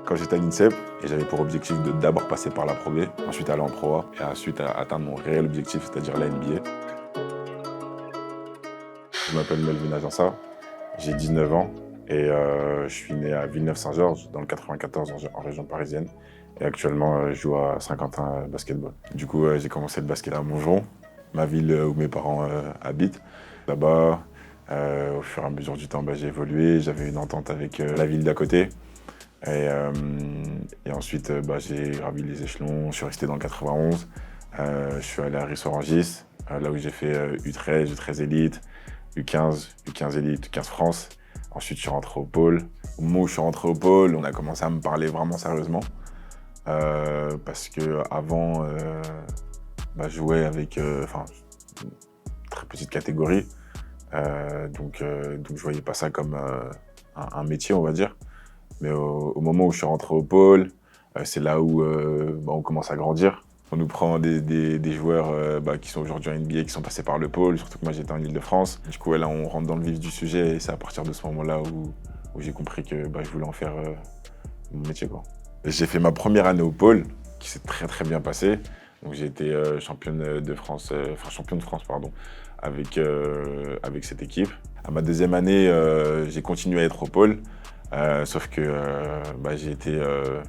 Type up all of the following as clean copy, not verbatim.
quand j'étais à l'INSEP, et j'avais pour objectif de d'abord passer par la Pro B, ensuite aller en Pro A, et ensuite atteindre mon réel objectif, c'est-à-dire la NBA. Je m'appelle Melvin Agença, j'ai 19 ans, et je suis né à Villeneuve-Saint-Georges, dans le 94, en région parisienne. Et actuellement, je joue à Saint-Quentin basketball. Du coup, j'ai commencé le basket à Montgeron, ma ville où mes parents habitent. Là-bas, au fur et à mesure du temps, j'ai évolué. J'avais une entente avec la ville d'à côté. Et ensuite, j'ai gravi les échelons. Je suis resté dans le 91. Je suis allé à Ris-Orangis, là où j'ai fait U13, U13 Elite, U15, U15 Elite, U15 France. Ensuite, je suis rentré au pôle. Au moment où je suis rentré au pôle, on a commencé à me parler vraiment sérieusement. Parce qu'avant, je jouais avec une très petite catégorie. Donc je voyais pas ça comme un métier, on va dire. Mais au moment où je suis rentré au pôle, c'est là où on commence à grandir. On nous prend des joueurs qui sont aujourd'hui en NBA, qui sont passés par le pôle, surtout que moi j'étais en Île-de-France. Du coup, là, on rentre dans le vif du sujet et c'est à partir de ce moment-là où j'ai compris que je voulais en faire mon métier, quoi. J'ai fait ma première année au pôle, qui s'est très très bien passée. Donc j'ai été championne de France, avec cette équipe. À ma deuxième année, j'ai continué à être au pôle, sauf que j'ai été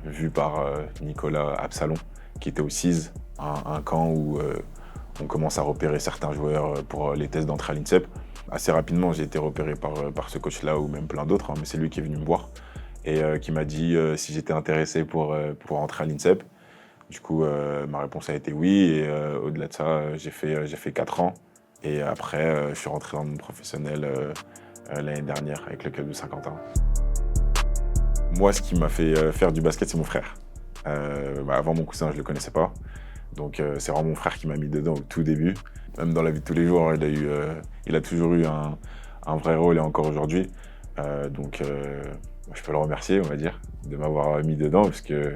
vu par Nicolas Absalon, qui était au CIS, un camp où on commence à repérer certains joueurs pour les tests d'entrée à l'INSEP. Assez rapidement, j'ai été repéré par ce coach-là ou même plein d'autres, mais c'est lui qui est venu me voir et qui m'a dit si j'étais intéressé pour entrer à l'INSEP. Du coup, ma réponse a été oui, et au-delà de ça, j'ai fait 4 ans. Et après, je suis rentré dans le monde professionnel l'année dernière avec le club de Saint-Quentin. Moi, ce qui m'a fait faire du basket, c'est mon frère. Avant, mon cousin, je ne le connaissais pas. Donc, c'est vraiment mon frère qui m'a mis dedans au tout début. Même dans la vie de tous les jours, il a toujours eu un vrai rôle, et encore aujourd'hui. Donc, je peux le remercier, on va dire, de m'avoir mis dedans, parce que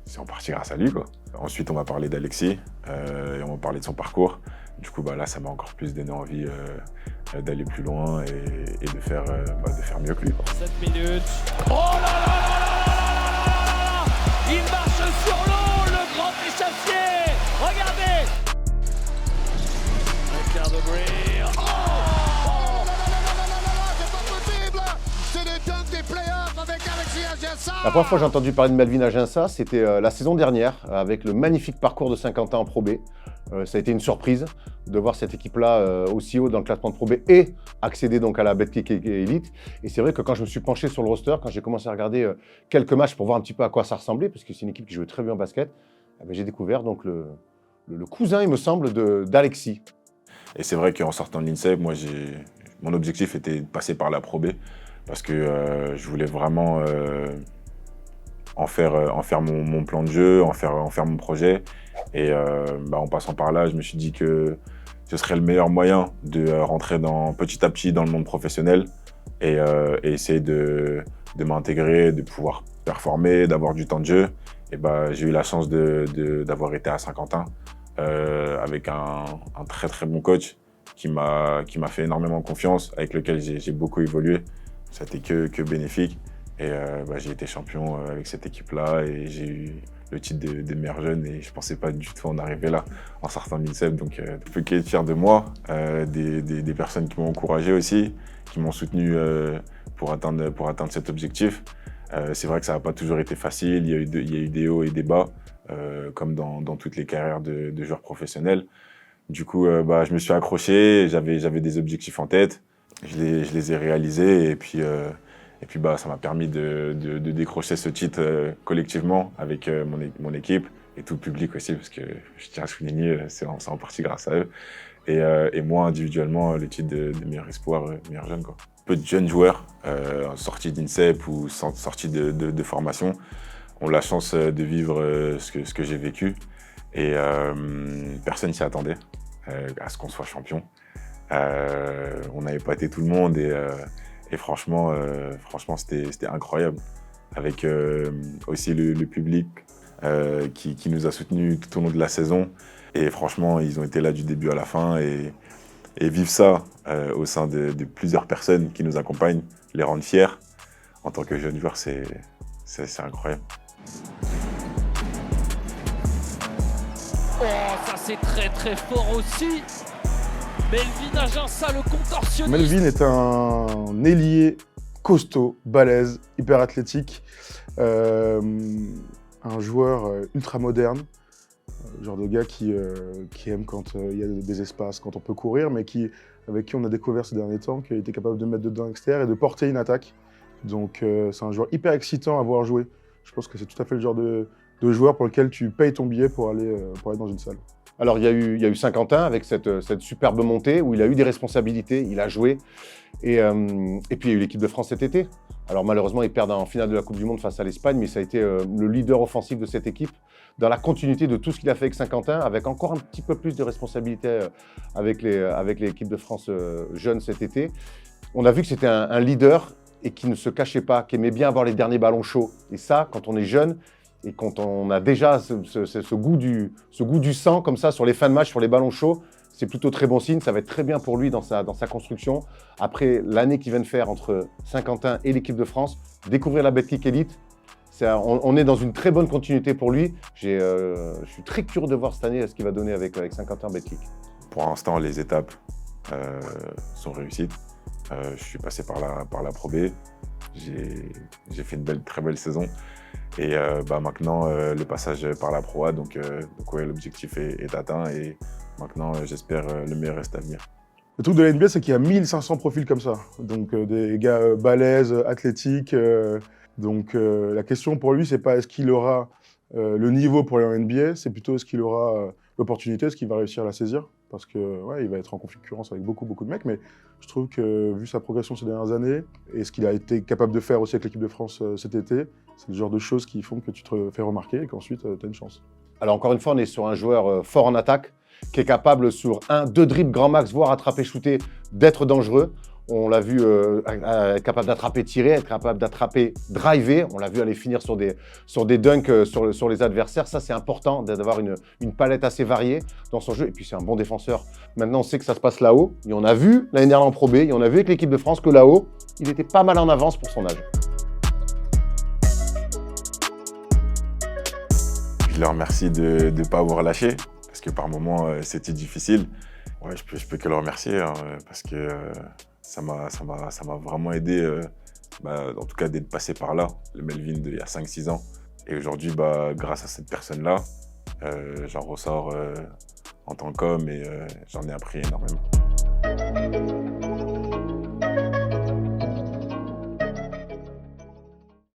c'est en partie grâce à lui, quoi. Ensuite, on m'a parlé d'Alexis, et on m'a parlé de son parcours. Du coup, là, ça m'a encore plus donné envie d'aller plus loin et de faire mieux que lui, quoi. 7 minutes. Oh là là là là là là! Il marche sur l'eau, le grand échassier. Regardez. Ricardo Brie. Oh! C'est pas possible! C'est le dunk des playoffs avec Alexis Agença! La première fois que j'ai entendu parler de Melvin Agença, c'était la saison dernière, avec le magnifique parcours de Saint-Quentin en Pro B. Ça a été une surprise de voir cette équipe-là aussi haut dans le classement de Pro B et accéder donc à la Betclic Elite. Et c'est vrai que quand je me suis penché sur le roster, quand j'ai commencé à regarder quelques matchs pour voir un petit peu à quoi ça ressemblait, parce que c'est une équipe qui jouait très bien au basket, j'ai découvert donc le cousin, il me semble, d'Alexis. Et c'est vrai qu'en sortant de l'INSEP, mon objectif était de passer par la Pro B, parce que je voulais vraiment en faire mon plan de jeu, en faire mon projet. Et en passant par là, je me suis dit que ce serait le meilleur moyen de rentrer petit à petit dans le monde professionnel et essayer de m'intégrer, de pouvoir performer, d'avoir du temps de jeu. Et j'ai eu la chance d'avoir été à Saint-Quentin avec un très très bon coach qui m'a fait énormément confiance, avec lequel j'ai beaucoup évolué. Ça n'a été que bénéfique. Et j'ai été champion avec cette équipe-là et j'ai eu le titre de meilleur jeune, et je ne pensais pas du tout en arriver là en sortant de l'INSEP. Donc je peux qu'être fier de moi, des personnes qui m'ont encouragé aussi, qui m'ont soutenu pour atteindre cet objectif. C'est vrai que ça n'a pas toujours été facile, il y a eu des hauts et des bas, comme dans toutes les carrières de joueurs professionnels. Du coup, je me suis accroché, j'avais des objectifs en tête, je les ai réalisés, et puis ça m'a permis de décrocher ce titre collectivement avec mon équipe et tout le public aussi, parce que je tiens à souligner, c'est en partie grâce à eux. Et moi, individuellement, le titre de meilleur espoir, meilleur jeune, quoi. Peu de jeunes joueurs sortis d'INSEP ou sortis de formation ont la chance de vivre ce que j'ai vécu. Et personne s'y attendait à ce qu'on soit champion. On n'avait pas été tout le monde, et franchement, c'était incroyable. Avec aussi le public qui nous a soutenus tout au long de la saison. Et franchement, ils ont été là du début à la fin. Et vivre ça au sein de plusieurs personnes qui nous accompagnent, les rendre fiers, en tant que jeune joueur, c'est incroyable. Oh, ça c'est très très fort aussi. Melvin Aginça, le contorsionniste. Melvin est un ailier costaud, balèze, hyper athlétique, un joueur ultra moderne, genre de gars qui aime quand il y a des espaces, quand on peut courir, mais avec qui on a découvert ces derniers temps qu'il était capable de mettre dedans extérieur et de porter une attaque. Donc c'est un joueur hyper excitant à voir jouer. Je pense que c'est tout à fait le genre de joueur pour lequel tu payes ton billet pour aller dans une salle. Alors, il y a eu Saint-Quentin avec cette superbe montée où il a eu des responsabilités, il a joué. Et puis, il y a eu l'équipe de France cet été. Alors, malheureusement, ils perdent en finale de la Coupe du Monde face à l'Espagne, mais ça a été le leader offensif de cette équipe dans la continuité de tout ce qu'il a fait avec Saint-Quentin, avec encore un petit peu plus de responsabilités avec l'équipe de France jeune cet été. On a vu que c'était un leader et qui ne se cachait pas, qui aimait bien avoir les derniers ballons chauds. Et ça, quand on est jeune, et quand on a déjà ce goût du sang comme ça sur les fins de match, sur les ballons chauds, c'est plutôt très bon signe. Ça va être très bien pour lui dans sa construction. Après l'année qu'il vient de faire entre Saint-Quentin et l'équipe de France, découvrir la Betclic Elite, on est dans une très bonne continuité pour lui. Je suis très curieux de voir cette année ce qu'il va donner avec Saint-Quentin Betclic. Pour l'instant, les étapes sont réussies. Je suis passé par la Pro B. J'ai fait une très belle saison. Et maintenant, le passage par la Pro A, donc ouais, l'objectif est atteint et maintenant, j'espère le meilleur reste à venir. Le truc de la NBA, c'est qu'il y a 1500 profils comme ça. Donc des gars balèzes, athlétiques. Donc la question pour lui, c'est pas est-ce qu'il aura le niveau pour aller en NBA, c'est plutôt est-ce qu'il aura l'opportunité, est-ce qu'il va réussir à la saisir. Parce que ouais, il va être en concurrence avec beaucoup de mecs, mais je trouve que vu sa progression ces dernières années et ce qu'il a été capable de faire aussi avec l'équipe de France cet été, c'est le genre de choses qui font que tu te fais remarquer et qu'ensuite tu as une chance. Alors encore une fois, on est sur un joueur fort en attaque, qui est capable sur 1-2 dribbles grand max, voire attraper, shooter, d'être dangereux. On l'a vu être capable d'attraper, tirer, être capable d'attraper, driver. On l'a vu aller finir sur des dunks sur les adversaires. Ça, c'est important d'avoir une palette assez variée dans son jeu. Et puis, c'est un bon défenseur. Maintenant, on sait que ça se passe là-haut. Et on a vu l'année dernière en Pro B, et on a vu avec l'équipe de France que là-haut, il était pas mal en avance pour son âge. Je leur remercie de ne pas avoir lâché, parce que par moments, c'était difficile. Ouais, je peux que le remercier, hein, parce que ça m'a vraiment aidé, en tout cas d'être passé par là, le Melvin d'il y a 5-6 ans. Et aujourd'hui, grâce à cette personne-là, j'en ressors en tant qu'homme et j'en ai appris énormément.